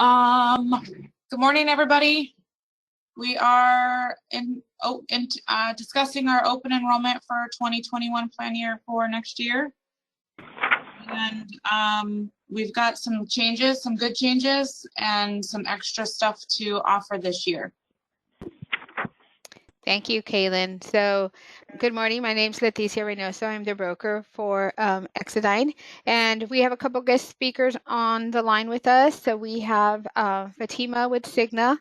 Good morning, everybody. We are discussing our open enrollment for 2021 plan year for next year. And we've got some changes, some good changes, and some extra stuff to offer this year. Thank you, Kaylin. So, good morning. My name is Leticia Reynoso. I'm the broker for Exodyne, and we have a couple guest speakers on the line with us. So we have Fatima with Cigna.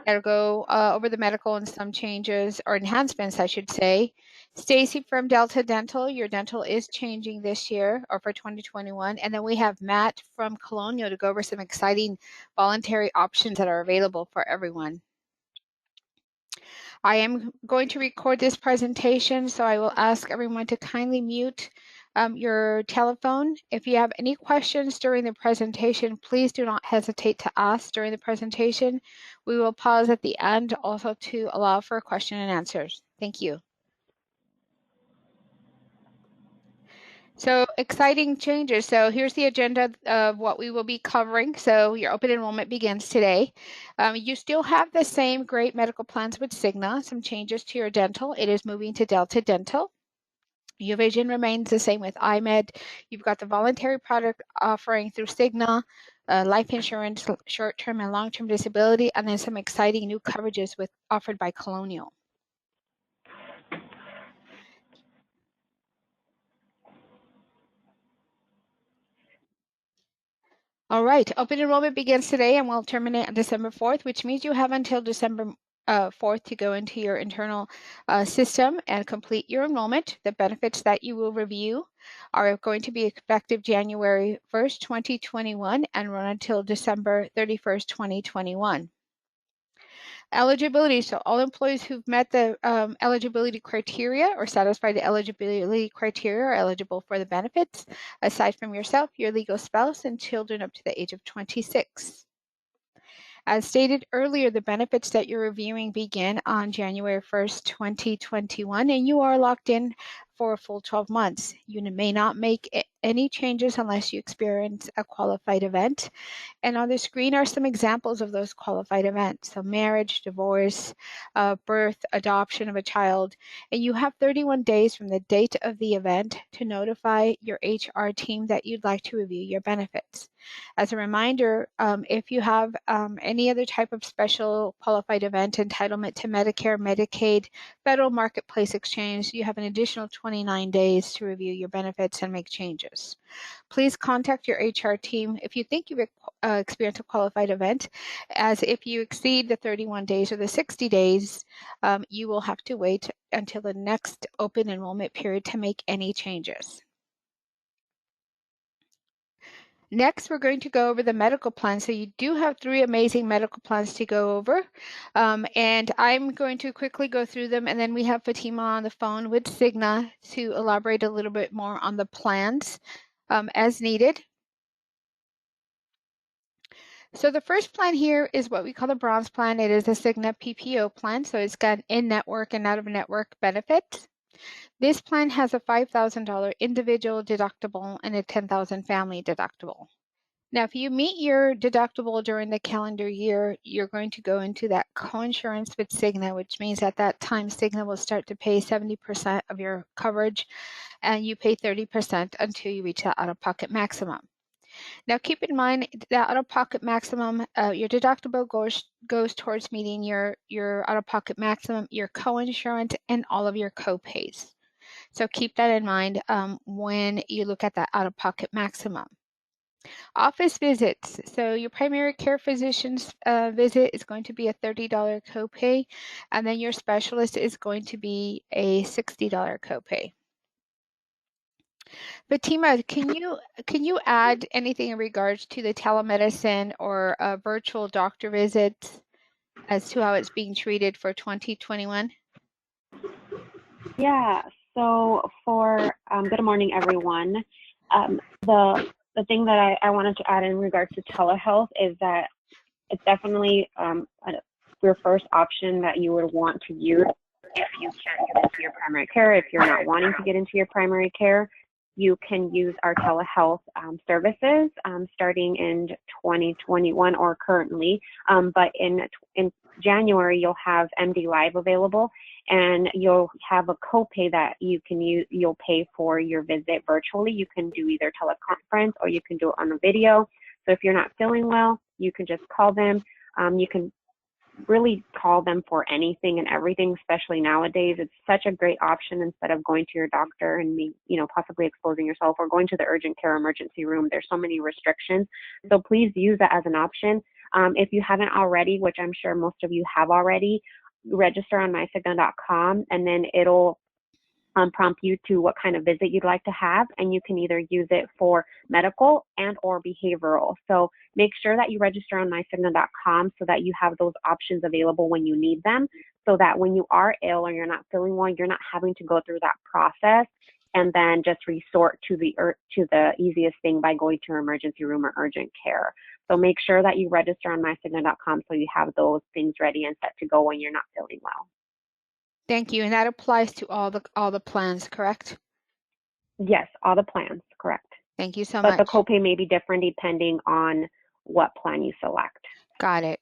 That'll go over the medical and some changes or enhancements, I should say. Stacy from Delta Dental. Your dental is changing this year or for 2021. And then we have Matt from Colonial to go over some exciting voluntary options that are available for everyone. I am going to record this presentation, so I will ask everyone to kindly mute your telephone. If you have any questions during the presentation, please do not hesitate to ask during the presentation. We will pause at the end also to allow for question and answers. Thank you. So exciting changes. So here's the agenda of what we will be covering. So your open enrollment begins today. You still have the same great medical plans with Cigna, some changes to your dental. It is moving to Delta Dental. Your vision remains the same with IMED. You've got the voluntary product offering through Cigna, life insurance, short-term and long-term disability, and then some exciting new coverages offered by Colonial. All right, open enrollment begins today and will terminate on December 4th, which means you have until December 4th to go into your internal system and complete your enrollment. The benefits that you will review are going to be effective January 1st, 2021 and run until December 31st, 2021. Eligibility, so all employees who've met the eligibility criteria or satisfied the eligibility criteria are eligible for the benefits, aside from yourself, your legal spouse, and children up to the age of 26. As stated earlier, the benefits that you're reviewing begin on January 1st, 2021, and you are locked in for a full 12 months. You may not make any changes unless you experience a qualified event. And on the screen are some examples of those qualified events. So marriage, divorce, birth, adoption of a child. And you have 31 days from the date of the event to notify your HR team that you'd like to review your benefits. As a reminder, if you have any other type of special qualified event, entitlement to Medicare, Medicaid, federal marketplace exchange, you have an additional 29 days to review your benefits and make changes. Please contact your HR team if you think you've experienced a qualified event, as if you exceed the 31 days or the 60 days, you will have to wait until the next open enrollment period to make any changes. Next, we're going to go over the medical plan. So you do have 3 amazing medical plans to go over. And I'm going to quickly go through them. And then we have Fatima on the phone with Cigna to elaborate a little bit more on the plans as needed. So the first plan here is what we call the Bronze Plan. It is a Cigna PPO plan. So it's got in-network and out-of-network benefits. This plan has a $5,000 individual deductible and a $10,000 family deductible. Now, if you meet your deductible during the calendar year, you're going to go into that coinsurance with Cigna, which means at that time, Cigna will start to pay 70% of your coverage, and you pay 30% until you reach that out-of-pocket maximum. Now, keep in mind that out-of-pocket maximum, your deductible goes towards meeting your out-of-pocket maximum, your coinsurance, and all of your co-pays. So keep that in mind when you look at that out-of-pocket maximum. Office visits. So your primary care physician's visit is going to be a $30 copay, and then your specialist is going to be a $60 copay. Fatima, can you add anything in regards to the telemedicine or virtual doctor visits as to how it's being treated for 2021? Yeah, so for good morning, everyone. The thing that I wanted to add in regards to telehealth is that it's definitely your first option that you would want to use if you can't get into your primary care, if you're not wanting to get into your primary care. you can use our telehealth services starting in 2021 or currently. But in January, you'll have MD Live available, and you'll have a copay that you can use. You'll pay for your visit virtually. You can do either teleconference or you can do it on a video. So if you're not feeling well, you can just call them. You can really call them for anything and everything, especially nowadays. It's such a great option instead of going to your doctor and possibly exposing yourself, or going to the urgent care emergency room. There's so many restrictions. So please use that as an option. If you haven't already, which I'm sure most of you have already, register on mycigna.com, and then it'll prompt you to what kind of visit you'd like to have, and you can either use it for medical and or behavioral. So make sure that you register on mycigna.com so that you have those options available when you need them, so that when you are ill or you're not feeling well, you're not having to go through that process and then just resort to the easiest thing by going to an emergency room or urgent care. So make sure that you register on mycigna.com so you have those things ready and set to go when you're not feeling well. Thank you. And that applies to all the plans, correct? Yes, all the plans, correct. Thank you so much. But the copay may be different depending on what plan you select. Got it.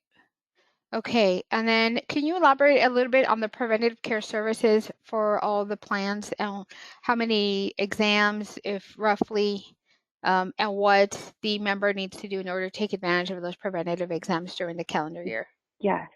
Okay, and then can you elaborate a little bit on the preventative care services for all the plans, and how many exams, if roughly, and what the member needs to do in order to take advantage of those preventative exams during the calendar year? Yes.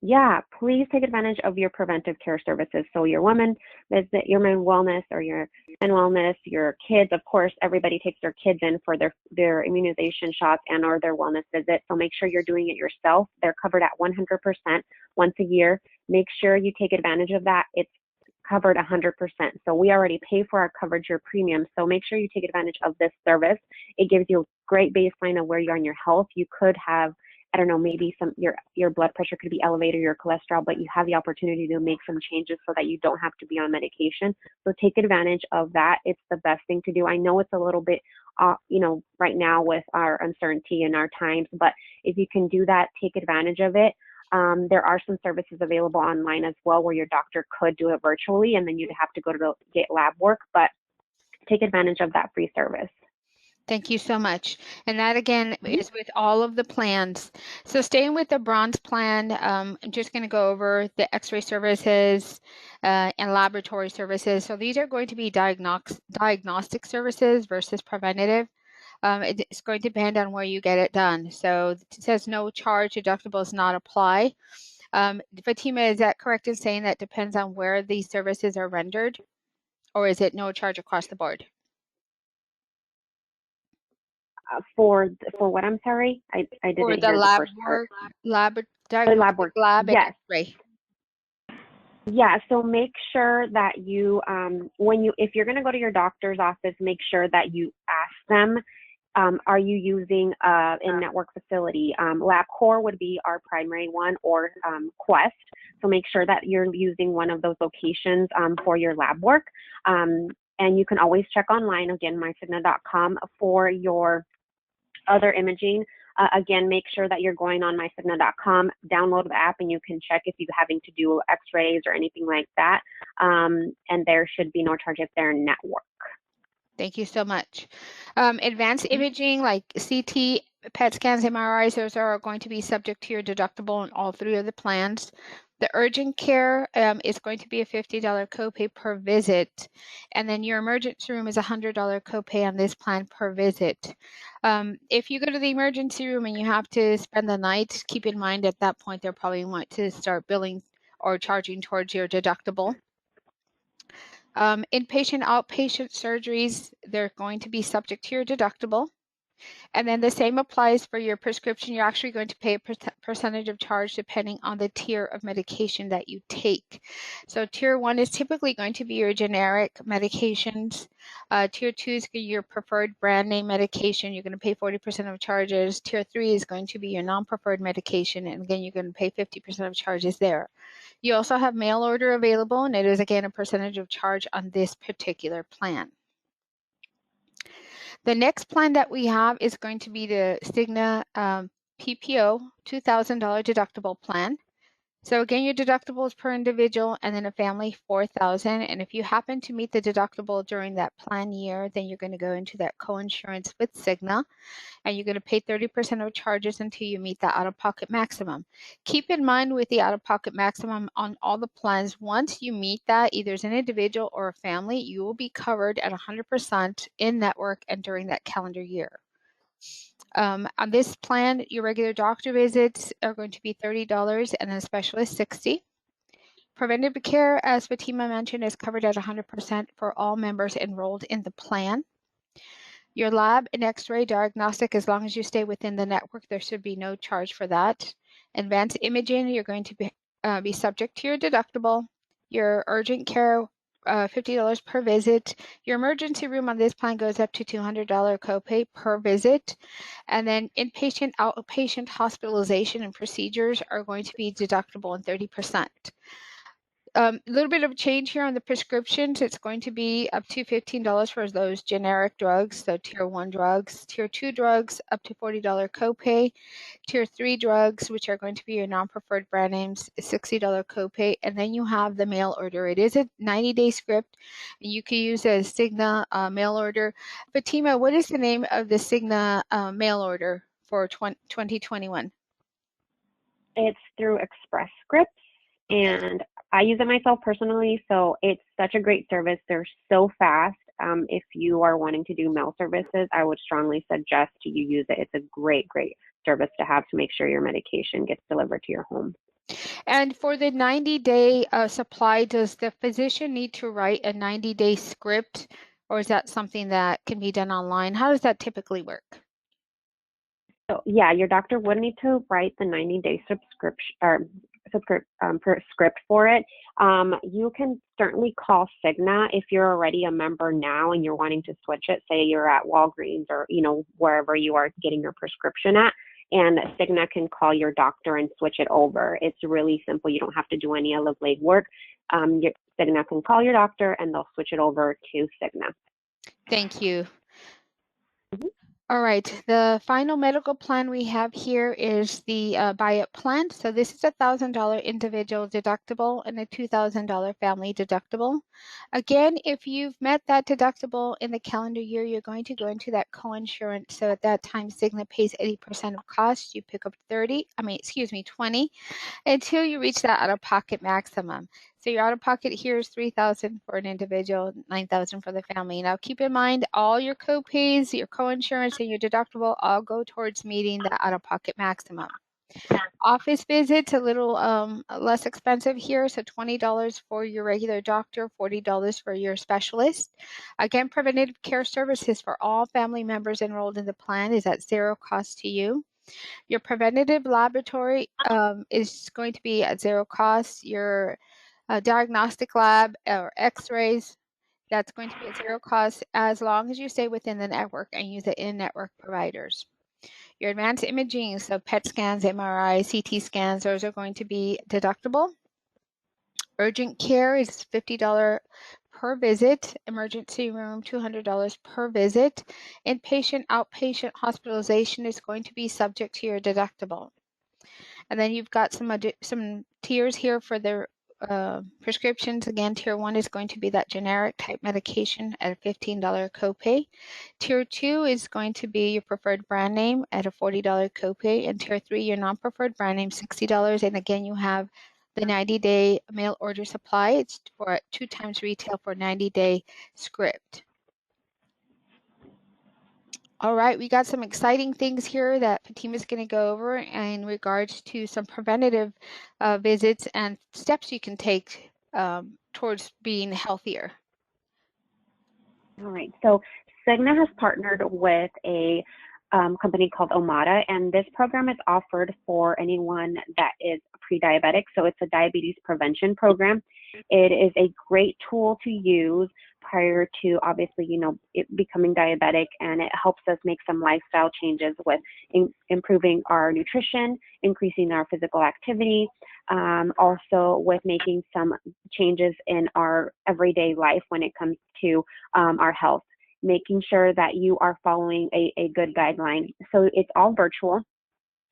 Yeah, please take advantage of your preventive care services. So your women visit, your men wellness, or your men wellness, your kids, of course, everybody takes their kids in for their immunization shots and or their wellness visit. So make sure you're doing it yourself. They're covered at 100% once a year. Make sure you take advantage of that. It's covered 100%. So we already pay for our coverage, your premium. So make sure you take advantage of this service. It gives you a great baseline of where you are in your health. You could have, I don't know, maybe your blood pressure could be elevated, your cholesterol, but you have the opportunity to make some changes so that you don't have to be on medication. So take advantage of that. It's the best thing to do. I know it's a little bit, right now with our uncertainty in our times, but if you can do that, take advantage of it. There are some services available online as well where your doctor could do it virtually, and then you'd have to go to get lab work, but take advantage of that free service. Thank you so much. And that again is with all of the plans. So staying with the bronze plan, I'm just going to go over the x-ray services and laboratory services. So these are going to be diagnostic services versus preventative. It's going to depend on where you get it done. So it says no charge, deductibles not apply. Fatima, is that correct in saying that depends on where these services are rendered? Or is it no charge across the board? For what, I'm sorry? I didn't hear the lab work, lab work, lab yes. X-ray. Yeah, so make sure that you, if you're going to go to your doctor's office, make sure that you ask them, are you using an in-network facility? LabCorp would be our primary one, or Quest. So make sure that you're using one of those locations for your lab work. And you can always check online, again, mycigna.com, for your other imaging. Again, make sure that you're going on mycigna.com, download the app, and you can check if you're having to do x-rays or anything like that. And there should be no charge if they're in network. Thank you so much. Advanced imaging like CT, PET scans, MRIs, those are going to be subject to your deductible in all three of the plans. The urgent care is going to be a $50 copay per visit. And then your emergency room is a $100 copay on this plan per visit. If you go to the emergency room and you have to spend the night, keep in mind at that point they'll probably want to start billing or charging towards your deductible. Inpatient, outpatient surgeries, they're going to be subject to your deductible. And then the same applies for your prescription. You're actually going to pay a percentage of charge depending on the tier of medication that you take. So tier 1 is typically going to be your generic medications. Tier 2 is your preferred brand name medication. You're going to pay 40% of charges. Tier 3 is going to be your non-preferred medication. And again, you're going to pay 50% of charges there. You also have mail order available, and it is again a percentage of charge on this particular plan. The next plan that we have is going to be the Cigna PPO $2,000 deductible plan. So again, your deductible is per individual, and then a family $4,000. And if you happen to meet the deductible during that plan year, then you're going to go into that co-insurance with Cigna, and you're going to pay 30% of charges until you meet the out-of-pocket maximum. Keep in mind with the out-of-pocket maximum on all the plans, once you meet that, either as an individual or a family, you will be covered at 100% in network and during that calendar year. On this plan, your regular doctor visits are going to be $30 and a specialist $60. Preventive care, as Fatima mentioned, is covered at 100% for all members enrolled in the plan. Your lab and x-ray diagnostic, as long as you stay within the network, there should be no charge for that. Advanced imaging, you're going to be subject to your deductible. Your urgent care, $50 per visit. Your emergency room on this plan goes up to $200 copay per visit. And then inpatient, outpatient hospitalization and procedures are going to be deductible and 30%. A little bit of change here on the prescriptions. It's going to be up to $15 for those generic drugs, so tier 1 drugs. Tier 2 drugs, up to $40 copay. Tier 3 drugs, which are going to be your non-preferred brand names, $60 copay. And then you have the mail order. It is a 90-day script, and you can use a Cigna mail order. Fatima, what is the name of the Cigna mail order for 2021? It's through Express Scripts, and I use it myself personally, so it's such a great service. They're so fast. If you are wanting to do mail services, I would strongly suggest you use it. It's a great, great service to have to make sure your medication gets delivered to your home. And for the 90-day supply, does the physician need to write a 90-day script, or is that something that can be done online? How does that typically work? So yeah, your doctor would need to write the 90-day subscription or script for it. You can certainly call Cigna if you're already a member now and you're wanting to switch it. Say you're at Walgreens or wherever you are getting your prescription at, and Cigna can call your doctor and switch it over. It's really simple. You don't have to do any of the legwork. Cigna can call your doctor and they'll switch it over to Cigna. Thank you. All right, the final medical plan we have here is the buy-up plan. So this is a $1,000 individual deductible and a $2,000 family deductible. Again, if you've met that deductible in the calendar year, you're going to go into that co-insurance. So at that time, Cigna pays 80% of costs. You pick up 20, until you reach that out-of-pocket maximum. So your out-of-pocket here is $3,000 for an individual, $9,000 for the family. Now keep in mind, all your co-pays, your co-insurance, and your deductible all go towards meeting the out-of-pocket maximum. Office visits a little less expensive here, so $20 for your regular doctor, $40 for your specialist. Again, preventative care services for all family members enrolled in the plan is at zero cost to you. Your preventative laboratory is going to be at zero cost. Your diagnostic lab or x-rays, that's going to be at zero cost as long as you stay within the network and use the in-network providers. Your advanced imaging, so PET scans, MRI, CT scans, those are going to be deductible. Urgent care is $50 per visit. Emergency room, $200 per visit. Inpatient, outpatient hospitalization is going to be subject to your deductible. And then you've got some tiers here for the prescriptions. Again, tier 1 is going to be that generic type medication at a $15 copay. Tier 2 is going to be your preferred brand name at a $40 copay. And tier 3, your non-preferred brand name, $60. And again, you have the 90-day mail order supply. It's for 2 times retail for 90-day script. All right, we got some exciting things here that Fatima's going to go over in regards to some preventative visits and steps you can take towards being healthier. All right, so Cigna has partnered with a company called Omada, and this program is offered for anyone that is pre-diabetic. So it's a diabetes prevention program. It is a great tool to use prior to obviously, it becoming diabetic, and it helps us make some lifestyle changes with improving our nutrition, increasing our physical activity, also with making some changes in our everyday life when it comes to our health, making sure that you are following a good guideline. So it's all virtual.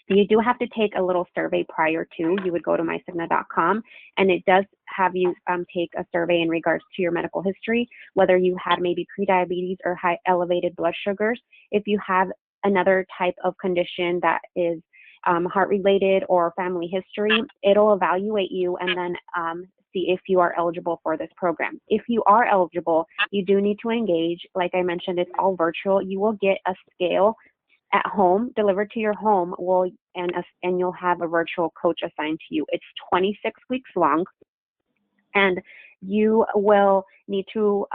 You do have to take a little survey prior to. You would go to mycigna.com, and it does have you take a survey in regards to your medical history, whether you had maybe prediabetes or high elevated blood sugars. If you have another type of condition that is heart related or family history, it'll evaluate you and then see if you are eligible for this program. If you are eligible, you do need to engage. Like I mentioned, it's all virtual. You will get a scale at home, delivered to your home, and you'll have a virtual coach assigned to you. It's 26 weeks long, and you will need to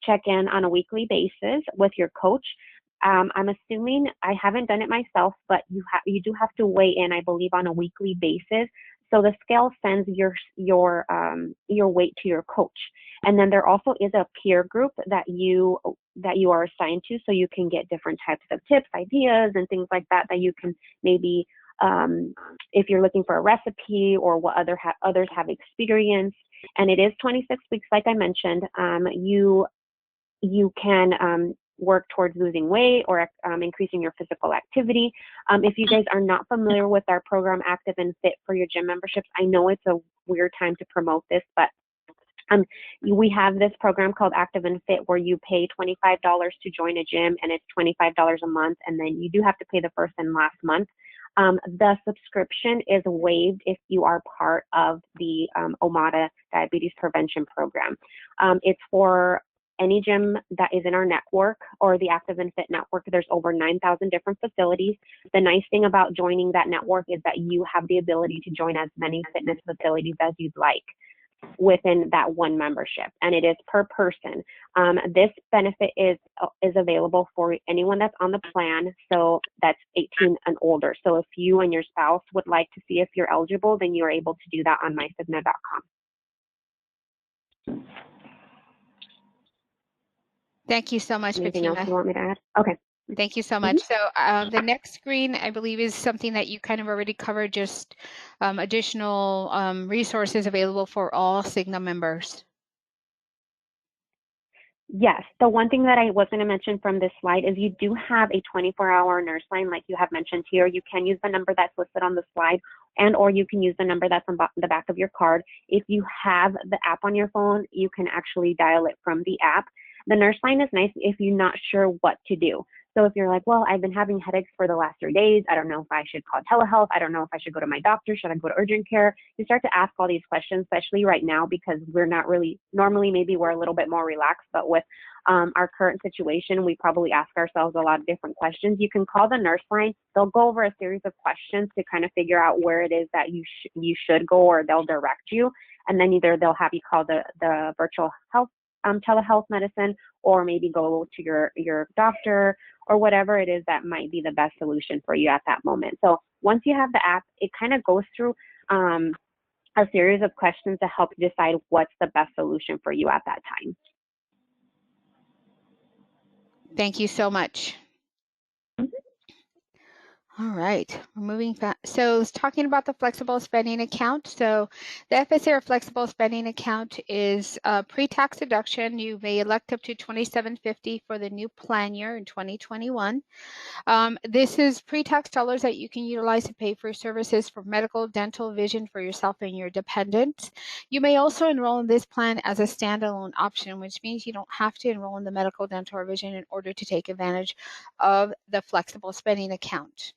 check in on a weekly basis with your coach. I'm assuming, I haven't done it myself, but you do have to weigh in, I believe, on a weekly basis. So the scale sends your weight to your coach, and then there also is a peer group that you are assigned to, so you can get different types of tips, ideas, and things like that you can maybe, if you're looking for a recipe or what others have experienced. And it is 26 weeks, like I mentioned. You can work towards losing weight or increasing your physical activity. If you guys are not familiar with our program, Active and Fit for your gym memberships, I know it's a weird time to promote this, but we have this program called Active and Fit where you pay $25 to join a gym, and it's $25 a month, and then you do have to pay the first and last month. The subscription is waived if you are part of the OMADA Diabetes Prevention Program. It's for any gym that is in our network or the Active and Fit network. There's over 9,000 different facilities. The nice thing about joining that network is that you have the ability to join as many fitness facilities as you'd like within that one membership, and it is per person. This benefit is available for anyone that's on the plan, so that's 18 and older. So if you and your spouse would like to see if you're eligible, then you're able to do that on mycigna.com. Thank you so much, Anything Bettina. else you want me to add? Okay. Thank you so much. So the next screen, I believe, is something that you kind of already covered, just additional resources available for all Cigna members. Yes, the one thing that I was going to mention from this slide is you do have a 24-hour nurse line, like you have mentioned here. You can use the number that's listed on the slide, or you can use the number that's on the back of your card. If you have the app on your phone, you can actually dial it from the app. The nurse line is nice if you're not sure what to do. So if you're like, well, I've been having headaches for the last 3 days. I don't know if I should call telehealth. I don't know if I should go to my doctor. Should I go to urgent care? You start to ask all these questions, especially right now, because we're not really, normally maybe we're a little bit more relaxed, but with our current situation, we probably ask ourselves a lot of different questions. You can call the nurse line. They'll go over a series of questions to kind of figure out where it is that you should go, or they'll direct you. And then either they'll have you call the virtual health telehealth medicine, or maybe go to your doctor, or whatever it is that might be the best solution for you at that moment. So once you have the app, it kind of goes through a series of questions to help you decide what's the best solution for you at that time. Thank you so much. All right, we're moving fast. So talking about the flexible spending account. So the FSA or flexible spending account is a pre-tax deduction. You may elect up to $27.50 for the new plan year in 2021. This is pre-tax dollars that you can utilize to pay for services for medical, dental, vision for yourself and your dependents. You may also enroll in this plan as a standalone option, which means you don't have to enroll in the medical, dental, or vision in order to take advantage of the flexible spending account.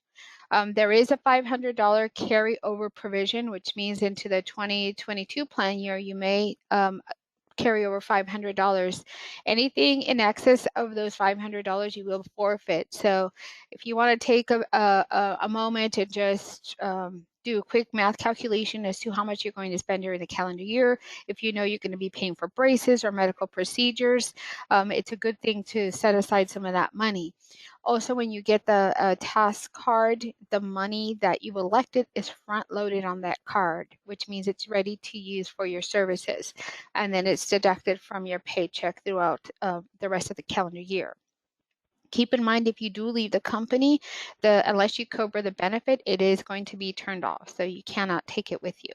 There is a $500 carryover provision, which means into the 2022 plan year, you may carry over $500. Anything in excess of those $500 you will forfeit. So if you want to take a moment and just do a quick math calculation as to how much you're going to spend during the calendar year, if you know you're going to be paying for braces or medical procedures, it's a good thing to set aside some of that money. Also, when you get the task card, the money that you elected is front loaded on that card, which means it's ready to use for your services. And then it's deducted from your paycheck throughout the rest of the calendar year. Keep in mind, if you do leave the company, unless you COBRA the benefit, it is going to be turned off. So you cannot take it with you.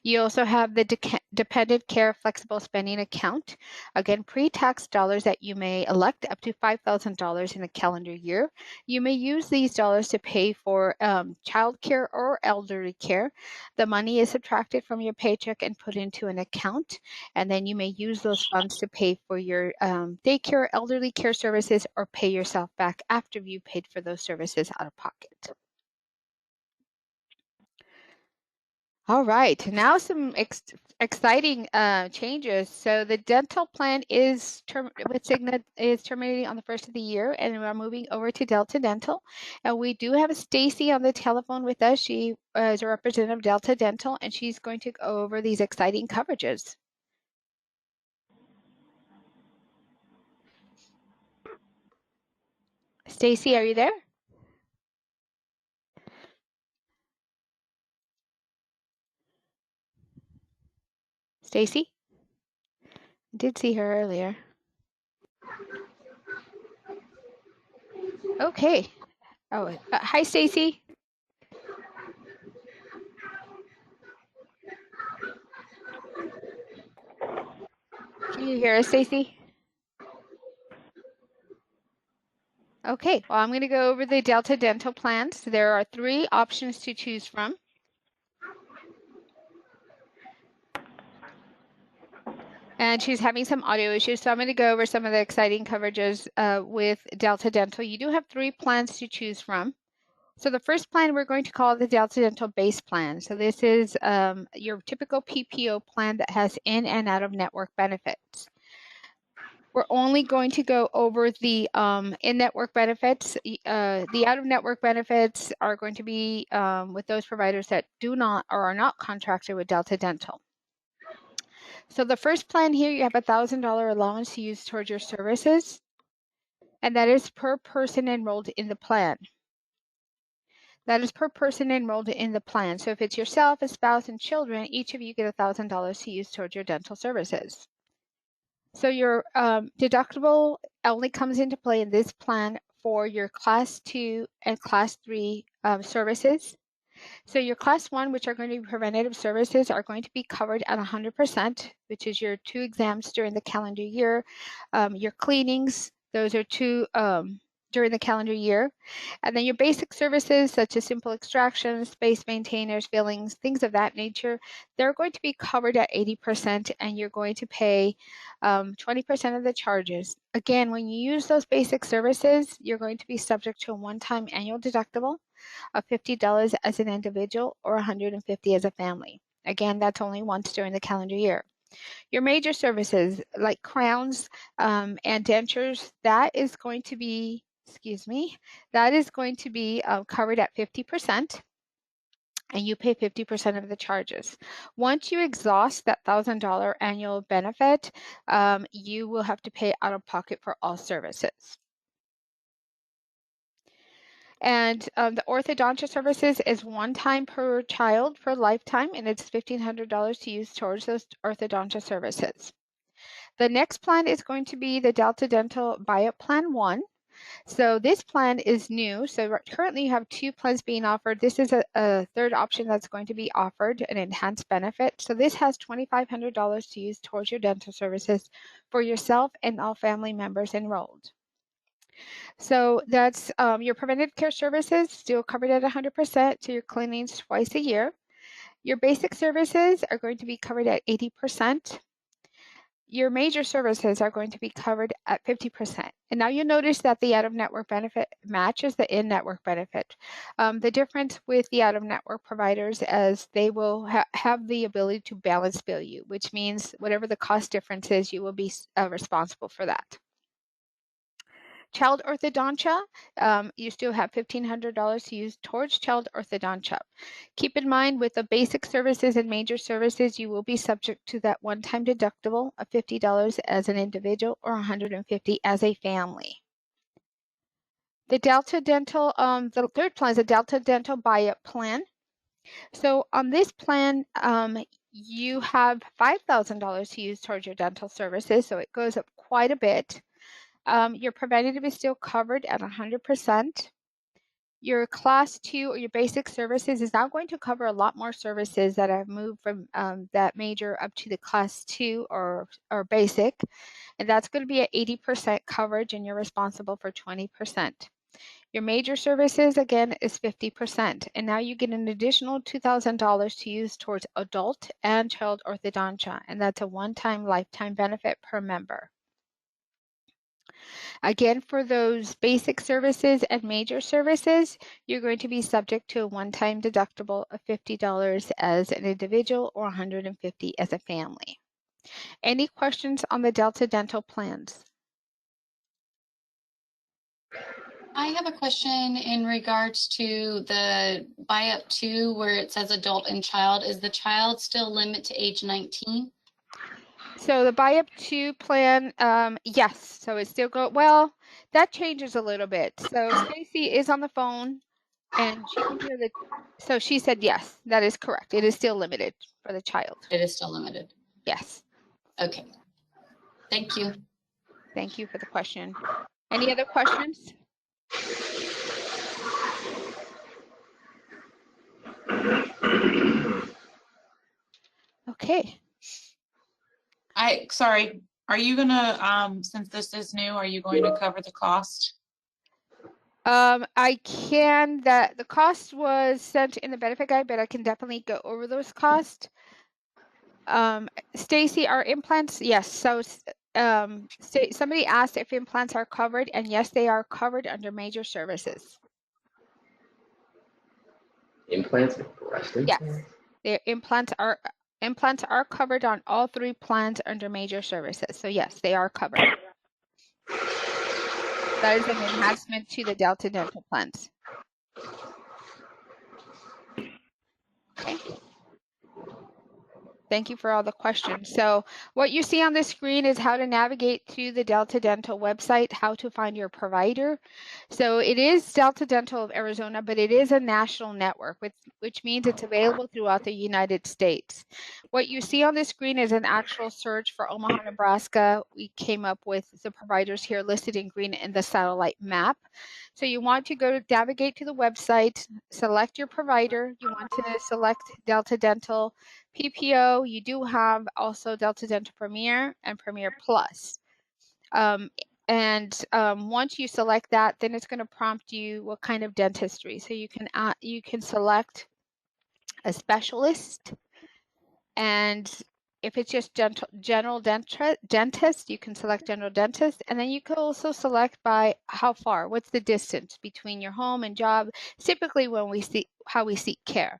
You also have the Dependent Care Flexible Spending Account. Again, pre-tax dollars that you may elect up to $5,000 in a calendar year. You may use these dollars to pay for child care or elderly care. The money is subtracted from your paycheck and put into an account, and then you may use those funds to pay for your daycare, elderly care services, or pay yourself back after you paid for those services out of pocket. All right, now some exciting changes. So the dental plan is with Cigna is terminating on the 1st of the year, and we're moving over to Delta Dental. And we do have Stacy on the telephone with us. She is a representative of Delta Dental, and she's going to go over these exciting coverages. Stacy, are you there? Stacy? I did see her earlier. Okay. Oh, hi, Stacy. Can you hear us, Stacy? Okay, well, I'm going to go over the Delta Dental plans. There are 3 options to choose from. And she's having some audio issues, so I'm going to go over some of the exciting coverages with Delta Dental. You do have 3 plans to choose from. So the first plan we're going to call the Delta Dental Base Plan. So this is your typical PPO plan that has in and out of network benefits. We're only going to go over the in-network benefits. The out-of-network benefits are going to be with those providers that do not or are not contracted with Delta Dental. So the first plan here, you have $1,000 allowance to use towards your services, and that is per person enrolled in the plan. That is per person enrolled in the plan. So if it's yourself, a spouse, and children, each of you get $1,000 to use towards your dental services. So your deductible only comes into play in this plan for your Class 2 and Class 3 services. So your Class 1, which are going to be preventative services, are going to be covered at 100%, which is your 2 exams during the calendar year. Your cleanings, those are 2 during the calendar year. And then your basic services, such as simple extractions, space maintainers, fillings, things of that nature, they're going to be covered at 80%, and you're going to pay 20% of the charges. Again, when you use those basic services, you're going to be subject to a one-time annual deductible of $50 as an individual or $150 as a family. Again, that's only once during the calendar year. Your major services like crowns and dentures, that is going to be, covered at 50%. And you pay 50% of the charges. Once you exhaust that $1,000 annual benefit, you will have to pay out of pocket for all services. And the orthodontia services is one time per child for lifetime, and it's $1,500 to use towards those orthodontia services. The next plan is going to be the Delta Dental Buy-Up Plan 1. So this plan is new. So currently you have 2 plans being offered. This is a third option that's going to be offered, an enhanced benefit. So this has $2,500 to use towards your dental services for yourself and all family members enrolled. So that's your preventive care services still covered at 100%, so your cleanings twice a year. Your basic services are going to be covered at 80%. Your major services are going to be covered at 50%. And now you'll notice that the out-of-network benefit matches the in-network benefit. The difference with the out-of-network providers is they will have the ability to balance bill you, which means whatever the cost difference is, you will be responsible for that. Child orthodontia, you still have $1,500 to use towards child orthodontia. Keep in mind with the basic services and major services, you will be subject to that one-time deductible of $50 as an individual or $150 as a family. The Delta Dental, the third plan is a Delta Dental Buy-Up Plan. So on this plan, you have $5,000 to use towards your dental services, so it goes up quite a bit. Your preventative is still covered at 100%. your class 2 or your basic services is now going to cover a lot more services that have moved from that major up to the class 2 or basic. And that's going to be at 80% coverage, and you're responsible for 20%. Your major services, again, is 50%. And now you get an additional $2,000 to use towards adult and child orthodontia. And that's a one-time lifetime benefit per member. Again, for those basic services and major services, you're going to be subject to a one-time deductible of $50 as an individual or $150 as a family. Any questions on the Delta Dental plans? I have a question in regards to the buy up to where it says adult and child. Is the child still limit to age 19? So the buy up to plan, yes. So it still well, that changes a little bit. So Stacy is on the phone and she can hear so she said yes, that is correct. It is still limited for the child. It is still limited. Yes. Okay. Thank you. Thank you for the question. Any other questions? Okay. Sorry, are you gonna, since this is new, are you going to cover the cost? I can, the cost was sent in the benefit guide, but I can definitely go over those costs. Stacy, are implants? Yes. So somebody asked if implants are covered, and yes, they are covered under major services. Implants and breast implants? Yes, their implants are covered on all 3 plans under major services. So yes, they are covered. That is an enhancement to the Delta Dental plans. Okay. Thank you for all the questions. So what you see on the screen is how to navigate to the Delta Dental website, how to find your provider. So it is Delta Dental of Arizona, but it is a national network, which means it's available throughout the United States. What you see on the screen is an actual search for Omaha, Nebraska. We came up with the providers here listed in green in the satellite map. So you want to go navigate to the website, select your provider. You want to select Delta Dental PPO. You do have also Delta Dental Premier and Premier Plus. Once you select that, then it's going to prompt you what kind of dentistry. So you can select a specialist, and if it's just general dentist, you can select general dentist, and then you can also select by how far, what's the distance between your home and job. Typically when we see how we seek care.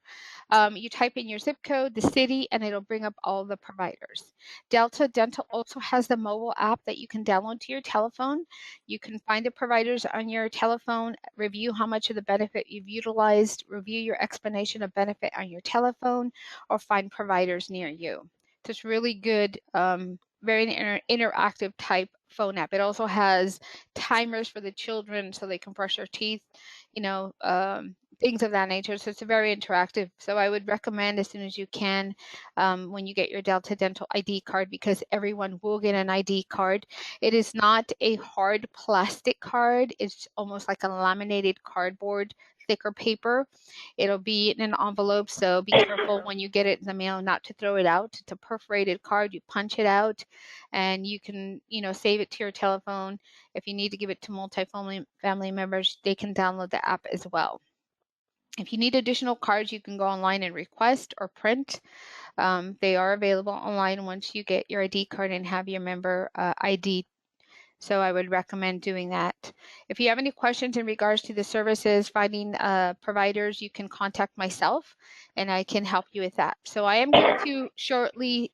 You type in your zip code, the city, and it'll bring up all the providers. Delta Dental also has the mobile app that you can download to your telephone. You can find the providers on your telephone, review how much of the benefit you've utilized, review your explanation of benefit on your telephone, or find providers near you. So it's really good, very interactive type phone app. It also has timers for the children so they can brush their teeth, things of that nature. So it's very interactive. So I would recommend as soon as you can, when you get your Delta Dental ID card, because everyone will get an ID card. It is not a hard plastic card. It's almost like a laminated cardboard, thicker paper. It'll be in an envelope, so be careful when you get it in the mail not to throw it out. It's a perforated card. You punch it out, and you can, save it to your telephone. If you need to give it to family members, they can download the app as well. If you need additional cards, you can go online and request or print. They are available online once you get your ID card and have your member ID. So I would recommend doing that. If you have any questions in regards to the services, finding providers, you can contact myself and I can help you with that. So I am going to shortly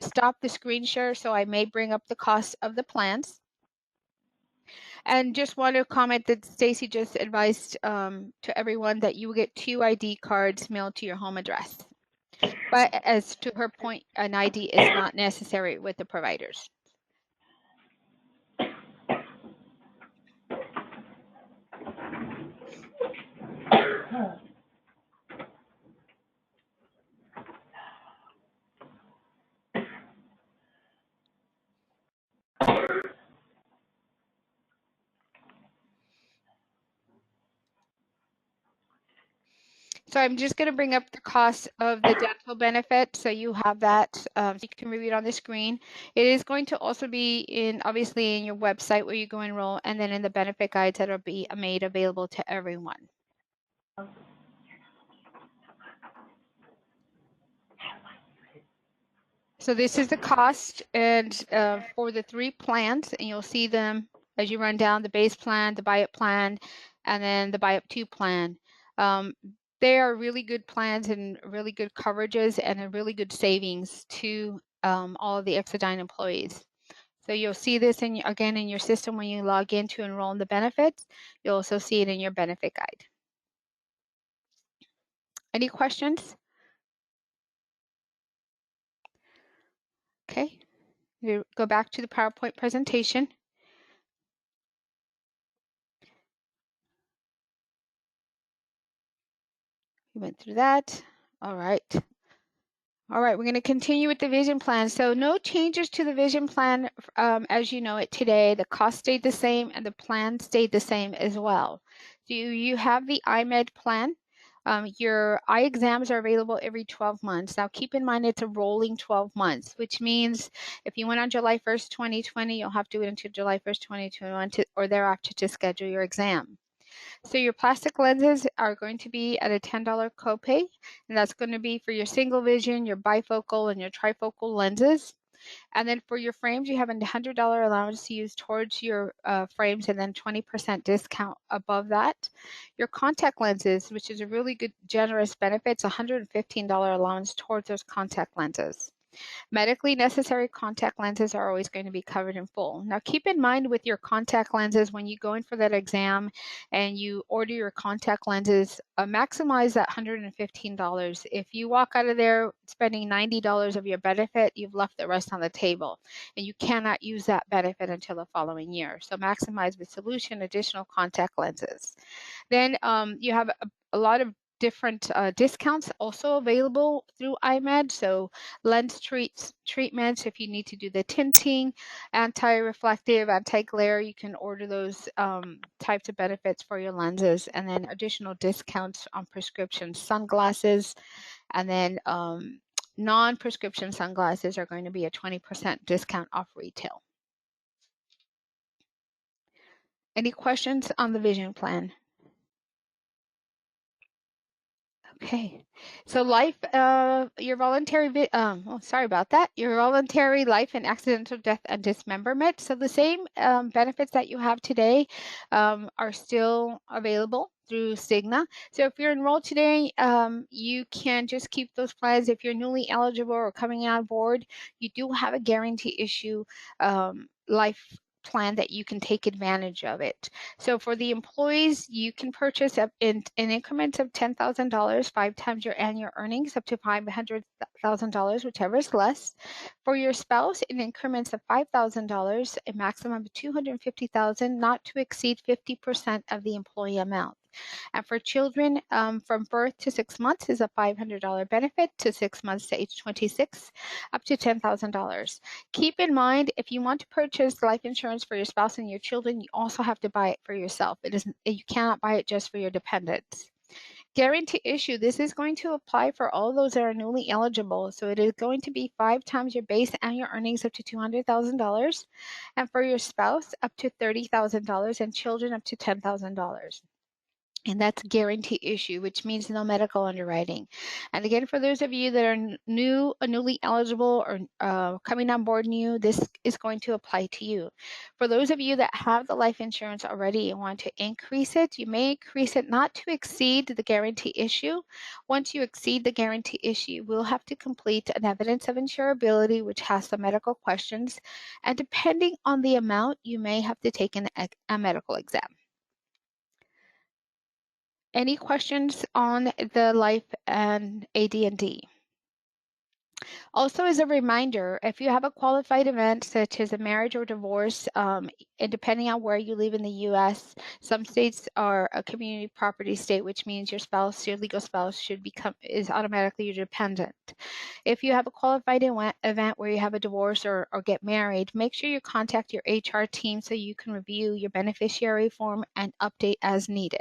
stop the screen share, so I may bring up the cost of the plans. And just want to comment that Stacy just advised to everyone that you will get 2 ID cards mailed to your home address. But as to her point, an ID is not necessary with the providers. So I'm just going to bring up the cost of the dental benefit, so you have that, so you can review it on the screen. It is going to also be obviously in your website where you go enroll, and then in the benefit guides that will be made available to everyone. So this is the cost and for the 3 plans, and you'll see them as you run down: the base plan, the buy-up plan, and then the buy-up 2 plan. They are really good plans and really good coverages and a really good savings to all of the Exodyne employees. So you'll see this again in your system when you log in to enroll in the benefits. You'll also see it in your benefit guide. Any questions? Okay, you go back to the PowerPoint presentation. We went through that. All right. All right, we're going to continue with the vision plan. So no changes to the vision plan as you know it today. The cost stayed the same and the plan stayed the same as well. So you have the IMED plan. Your eye exams are available every 12 months. Now keep in mind it's a rolling 12 months, which means if you went on July 1st, 2020, you'll have to wait until July 1st, 2021 or thereafter to schedule your exam. So your plastic lenses are going to be at a $10 copay, and that's going to be for your single vision, your bifocal, and your trifocal lenses. And then for your frames, you have a $100 allowance to use towards your frames, and then 20% discount above that. Your contact lenses, which is a really good, generous benefit, it's a $115 allowance towards those contact lenses. Medically necessary contact lenses are always going to be covered in full. Now keep in mind with your contact lenses, when you go in for that exam and you order your contact lenses, maximize that $115. If you walk out of there spending $90 of your benefit, you've left the rest on the table and you cannot use that benefit until the following year. So maximize with Solution additional contact lenses. Then you have a lot of different discounts also available through IMED. So lens treatments, if you need to do the tinting, anti-reflective, anti-glare, you can order those types of benefits for your lenses, and then additional discounts on prescription sunglasses, and then non-prescription sunglasses are going to be a 20% discount off retail. Any questions on the vision plan? Okay, so life, your voluntary, sorry about that. Your voluntary life and accidental death and dismemberment. So the same benefits that you have today are still available through Cigna. So if you're enrolled today, you can just keep those plans. If you're newly eligible or coming on board, you do have a guarantee issue life plan that you can take advantage of it. So for the employees, you can purchase in increments of $10,000, 5 times your annual earnings, up to $500,000, whichever is less. For your spouse, in increments of $5,000, a maximum of $250,000, not to exceed 50% of the employee amount. And for children from birth to 6 months is a $500 benefit, to 6 months to age 26, up to $10,000. Keep in mind, if you want to purchase life insurance for your spouse and your children, you also have to buy it for yourself. You cannot buy it just for your dependents. Guarantee issue, this is going to apply for all those that are newly eligible. So it is going to be 5 times your base annual earnings, up to $200,000, and for your spouse up to $30,000, and children up to $10,000. And that's guarantee issue, which means no medical underwriting. And again, for those of you that are newly eligible, or coming on board new, this is going to apply to you. For those of you that have the life insurance already and want to increase it, you may increase it not to exceed the guarantee issue. Once you exceed the guarantee issue, you will have to complete an evidence of insurability, which has some medical questions. And depending on the amount, you may have to take a medical exam. Any questions on the life and AD&D? Also, as a reminder, if you have a qualified event such as a marriage or divorce, and depending on where you live in the U.S., some states are a community property state, which means your spouse, your legal spouse, is automatically your dependent. If you have a qualified event where you have a divorce or get married, make sure you contact your HR team so you can review your beneficiary form and update as needed.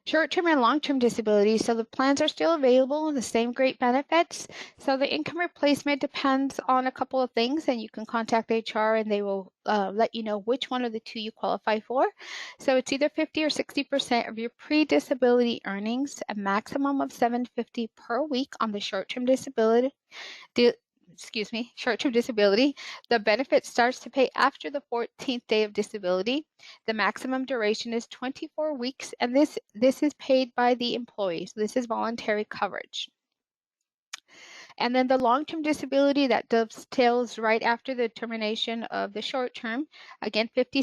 Short-term and long-term disability. So the plans are still available, the same great benefits. So the income replacement depends on a couple of things, and you can contact HR and they will let you know which one of the two you qualify for. So it's either 50 or 60% of your pre-disability earnings, a maximum of $750 per week on the short-term disability. Short-term disability. The benefit starts to pay after the 14th day of disability. The maximum duration is 24 weeks, and this is paid by the employee. So this is voluntary coverage. And then the long-term disability, that dovetails right after the termination of the short-term. Again, 50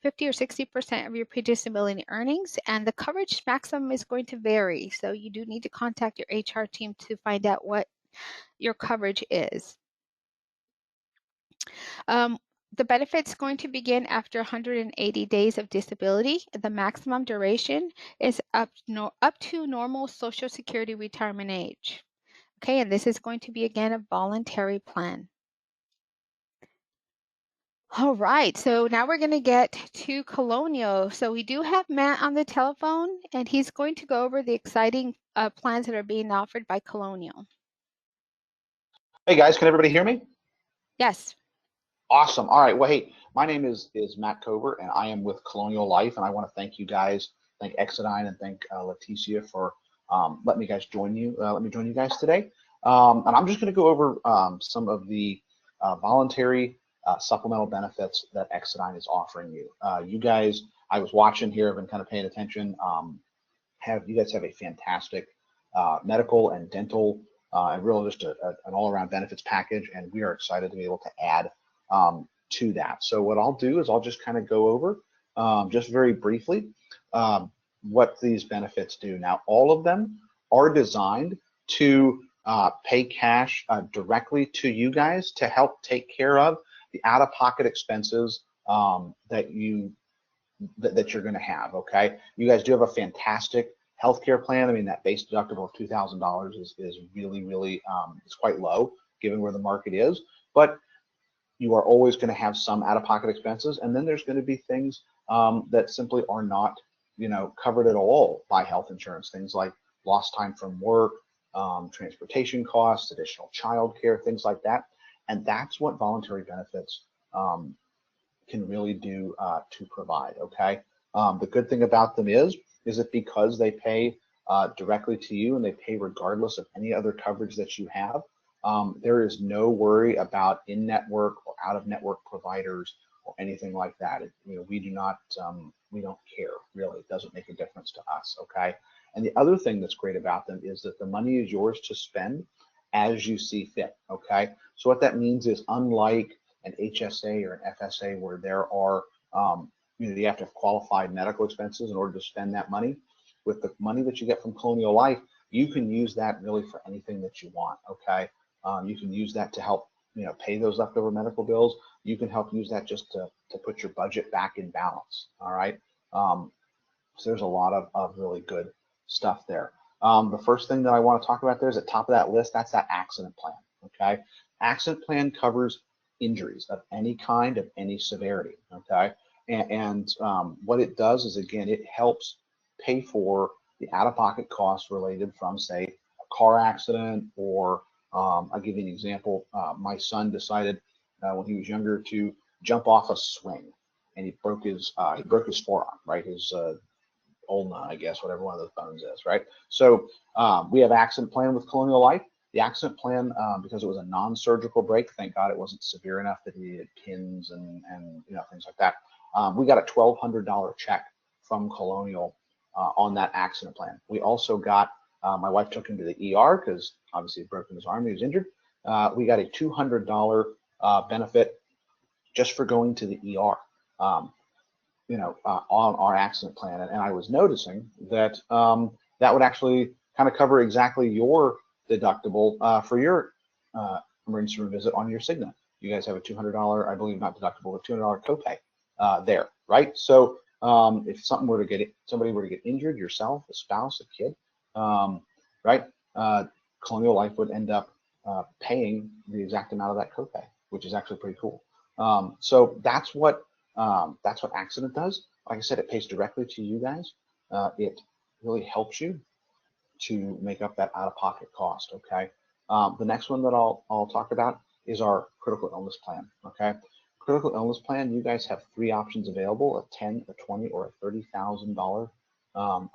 or 60% of your pre-disability earnings, and the coverage maximum is going to vary. So you do need to contact your HR team to find out what your coverage is. The benefit's going to begin after 180 days of disability. The maximum duration is up to normal Social Security retirement age. Okay, and this is going to be, again, a voluntary plan. All right, so now we're going to get to Colonial. So we do have Matt on the telephone, and he's going to go over the exciting plans that are being offered by Colonial. Hey guys, can everybody hear me? Yes. Awesome. All right. Well, hey, my name is Matt Cover, and I am with Colonial Life, and I want to thank you guys, thank Exodyne, and thank Leticia for letting me join you guys today. And I'm just going to go over some of the voluntary supplemental benefits that Exodyne is offering you. You guys, I was watching here, I've been kind of paying attention. You guys have a fantastic medical and dental and really just an all-around benefits package, and we are excited to be able to add to that. So what I'll do is I'll just kind of go over just very briefly what these benefits do. Now, all of them are designed to pay cash directly to you guys to help take care of the out-of-pocket expenses that you're going to have. Okay, you guys do have a fantastic healthcare plan. I mean, that base deductible of $2,000 is really it's quite low given where the market is, but you are always going to have some out-of-pocket expenses, and then there's going to be things that simply are not, covered at all by health insurance. Things like lost time from work, transportation costs, additional child care, things like that. And that's what voluntary benefits can really do to provide. Okay. The good thing about them is that because they pay directly to you and they pay regardless of any other coverage that you have, there is no worry about in-network or out-of-network providers or anything like that. We don't care, really. It doesn't make a difference to us, okay? And the other thing that's great about them is that the money is yours to spend as you see fit, okay? So what that means is, unlike an HSA or an FSA where there are, you have to have qualified medical expenses in order to spend that money, with the money that you get from Colonial Life, you can use that really for anything that you want, okay? You can use that to help, pay those leftover medical bills. You can help use that just to put your budget back in balance, all right? So there's a lot of really good stuff there. The first thing that I want to talk about there is at the top of that list, that's that accident plan, okay? Accident plan covers injuries of any kind, of any severity, okay? And what it does is, again, it helps pay for the out-of-pocket costs related from, say, a car accident, or I'll give you an example. My son decided when he was younger to jump off a swing, and he broke his forearm, right? His ulna, I guess, whatever one of those bones is, right? So we have accident plan with Colonial Life. The accident plan, because it was a non-surgical break, thank God it wasn't severe enough that he needed pins and things like that. We got a $1,200 check from Colonial on that accident plan. We also got, my wife took him to the ER because obviously he broke his arm, he was injured. We got a $200 benefit just for going to the ER, on our accident plan. And I was noticing that that would actually kind of cover exactly your deductible for your emergency room visit on your Cigna. You guys have a $200, I believe, not deductible, a $200 copay there, right? So if somebody were to get injured, yourself, a spouse, a kid, right? Colonial Life would end up paying the exact amount of that copay, which is actually pretty cool. So that's what accident does. Like I said, it pays directly to you guys. It really helps you to make up that out-of-pocket cost, okay? The next one that I'll talk about is our critical illness plan, okay? Critical illness plan, you guys have 3 options available, a 10, a 20, or a $30,000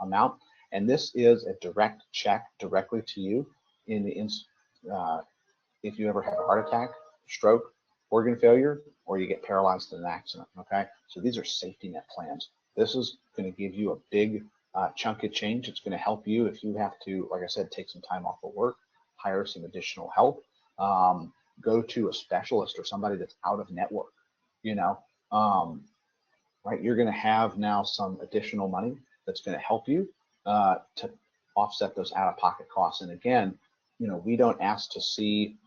amount. And this is a direct check directly to you in the if you ever have a heart attack, stroke, organ failure, or you get paralyzed in an accident, okay? So these are safety net plans. This is going to give you a big chunk of change. It's going to help you if you have to, like I said, take some time off of work, hire some additional help, go to a specialist or somebody that's out of network, you know, right? You're going to have now some additional money that's going to help you to offset those out-of-pocket costs. And again, you know, we don't ask to see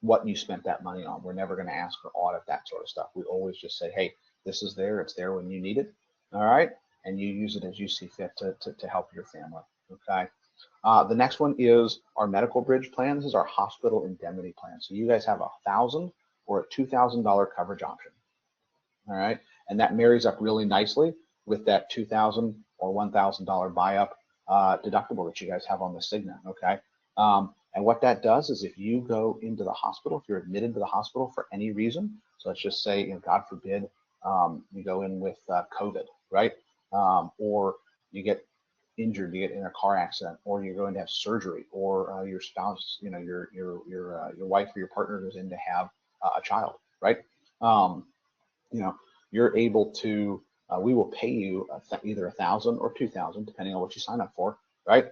what you spent that money on. We're never going to ask for audit, that sort of stuff. We always just say, hey, this is there. It's there when you need it. All right. And you use it as you see fit to help your family. Okay. The next one is our medical bridge plan. This is our hospital indemnity plan. So you guys have $1,000 or a $2,000 coverage option. All right. And that marries up really nicely with that $2,000 or $1,000 buy-up deductible that you guys have on the Cigna. Okay. And what that does is if you go into the hospital, if you're admitted to the hospital for any reason, so let's just say, you know, God forbid, you go in with COVID, right? Or you get injured, you get in a car accident, or you're going to have surgery, or your spouse, you know, your wife or your partner goes in to have a child, right? You know, you're able to, we will pay you either $1,000 or $2,000, depending on what you sign up for, right?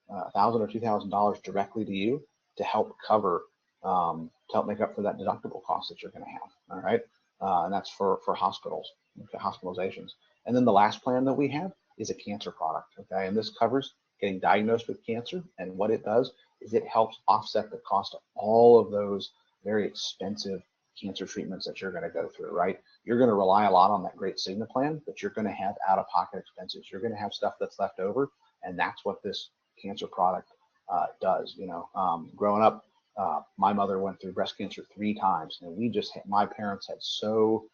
$1,000 or $2,000 directly to you to help cover, to help make up for that deductible cost that you're going to have. All right, and that's for hospitals, okay, hospitalizations. And then the last plan that we have is a cancer product. Okay, and this covers getting diagnosed with cancer, and what it does is it helps offset the cost of all of those very expensive cancer treatments that you're going to go through. Right, you're going to rely a lot on that great Cigna plan, but you're going to have out-of-pocket expenses. You're going to have stuff that's left over, and that's what this cancer product does. You know, growing up, my mother went through breast cancer 3 times, and we just had, my parents had so,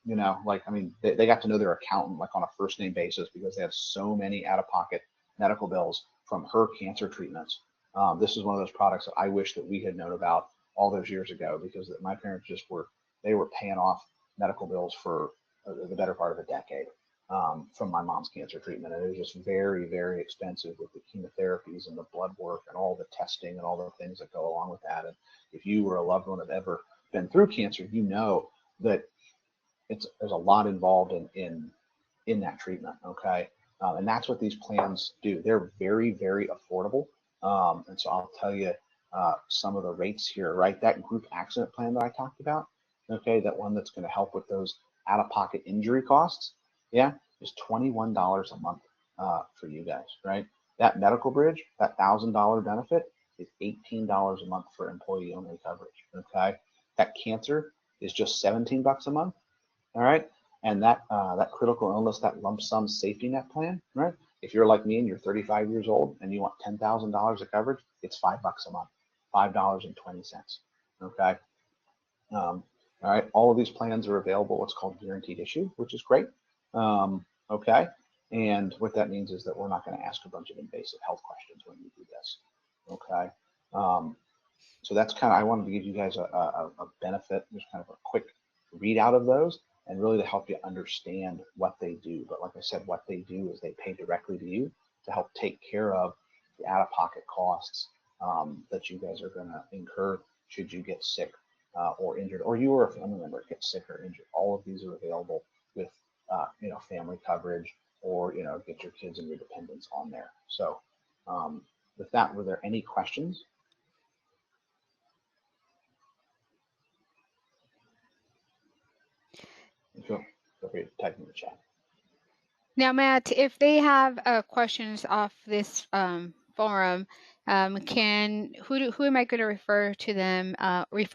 you know, like, I mean, they got to know their accountant like on a first name basis because they have so many out-of-pocket medical bills from her cancer treatments. This is one of those products that I wish that we had known about all those years ago, because my parents just were paying off medical bills for the better part of a decade. From my mom's cancer treatment, and it was just very, very expensive with the chemotherapies and the blood work and all the testing and all the things that go along with that. And if you or a loved one have ever been through cancer, you know that there's a lot involved in that treatment. Okay, and that's what these plans do. They're very, very affordable. And so I'll tell you some of the rates here. Right, that group accident plan that I talked about. Okay, that one that's going to help with those out-of-pocket injury costs. Yeah, is $21 a month for you guys, right? That medical bridge, that $1,000 benefit is $18 a month for employee-only coverage. Okay, that cancer is just $17 a month. All right, and that critical illness, that lump sum safety net plan, right? If you're like me and you're 35 years old and you want $10,000 of coverage, it's $5 a month, $5.20. Okay. All right, all of these plans are available what's called guaranteed issue, which is great. Okay, and what that means is that we're not going to ask a bunch of invasive health questions when you do this. Okay, so that's kind of, I wanted to give you guys a benefit, just kind of a quick readout of those, and really to help you understand what they do. But like I said, what they do is they pay directly to you to help take care of the out-of-pocket costs that you guys are going to incur should you get sick or injured, or you or a family member get sick or injured. All of these are available with you know, family coverage, or, you know, get your kids and your dependents on there. So with that, were there any questions? Feel free to type in the chat. Now, Matt, if they have questions off this forum, who am I going to refer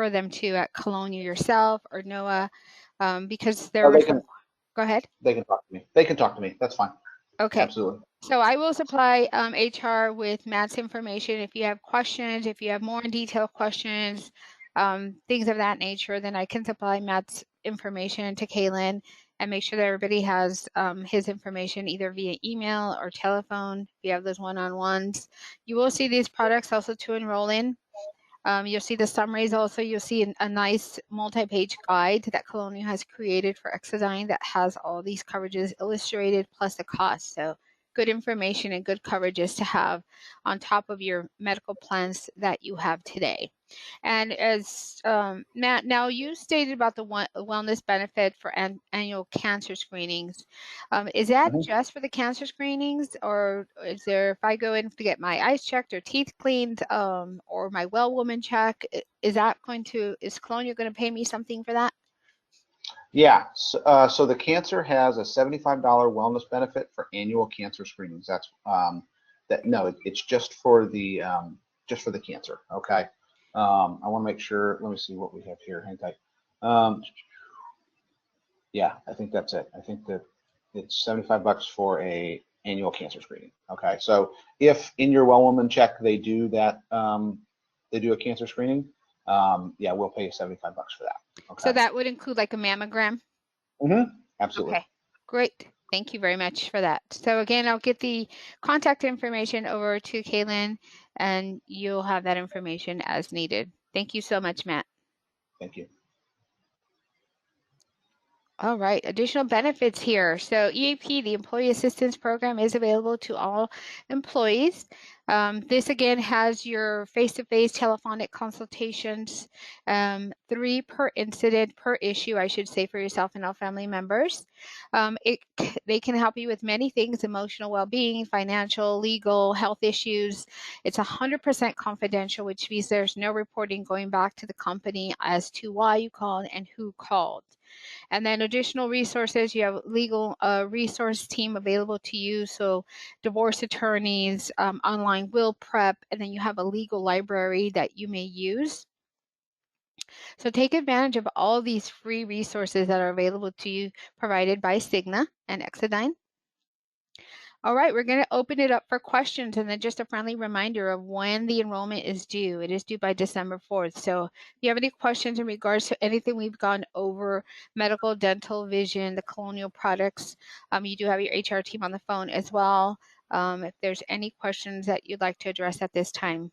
them to at Colonia yourself or Noah? Because they're go ahead. They can talk to me. They can talk to me. That's fine. Okay. Absolutely. So I will supply HR with Matt's information. If you have questions, if you have more detailed questions, things of that nature, then I can supply Matt's information to Kaylin, and make sure that everybody has his information either via email or telephone if you have those one-on-ones. You will see these products also to enroll in. You'll see the summaries also. You'll see a nice multi-page guide that Colonial has created for Exodyne that has all these coverages illustrated plus the cost. So good information and good coverages to have on top of your medical plans that you have today. And as Matt, now you stated about the wellness benefit for annual cancer screenings. Is that just for the cancer screenings, or is there, if I go in to get my eyes checked or teeth cleaned, or my well woman check, is Colonial going to pay me something for that? Yeah, so the cancer has a $75 wellness benefit for annual cancer screenings. That's no, it's just for the cancer. Okay. I want to make sure. Let me see what we have here. Hang tight. Yeah, I think that's it. I think that it's $75 for a annual cancer screening. Okay, so if in your well woman check they do that, they do a cancer screening, yeah, we'll pay you $75 for that. Okay. So that would include like a mammogram? Mm-hmm. Absolutely. Okay, great. Thank you very much for that. So again, I'll get the contact information over to Kaylin, and you'll have that information as needed. Thank you so much, Matt. Thank you. All right, additional benefits here. So EAP, the Employee Assistance Program, is available to all employees. This again has your face-to-face telephonic consultations, 3 per incident per issue, I should say, for yourself and all family members. They can help you with many things: emotional well-being, financial, legal, health issues. It's 100% confidential, which means there's no reporting going back to the company as to why you called and who called. And then additional resources, you have legal resource team available to you. So divorce attorneys, online will prep, and then you have a legal library that you may use. So take advantage of all of these free resources that are available to you, provided by Cigna and Exodyne. All right, we're going to open it up for questions, and then just a friendly reminder of when the enrollment is due. It is due by December 4th. So if you have any questions in regards to anything we've gone over, medical, dental, vision, the Colonial products, you do have your HR team on the phone as well. If there's any questions that you'd like to address at this time.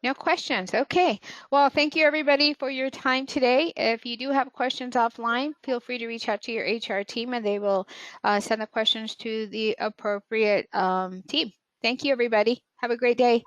No questions. Okay. Well, thank you everybody for your time today. If you do have questions offline, feel free to reach out to your HR team, and they will send the questions to the appropriate team. Thank you, everybody. Have a great day.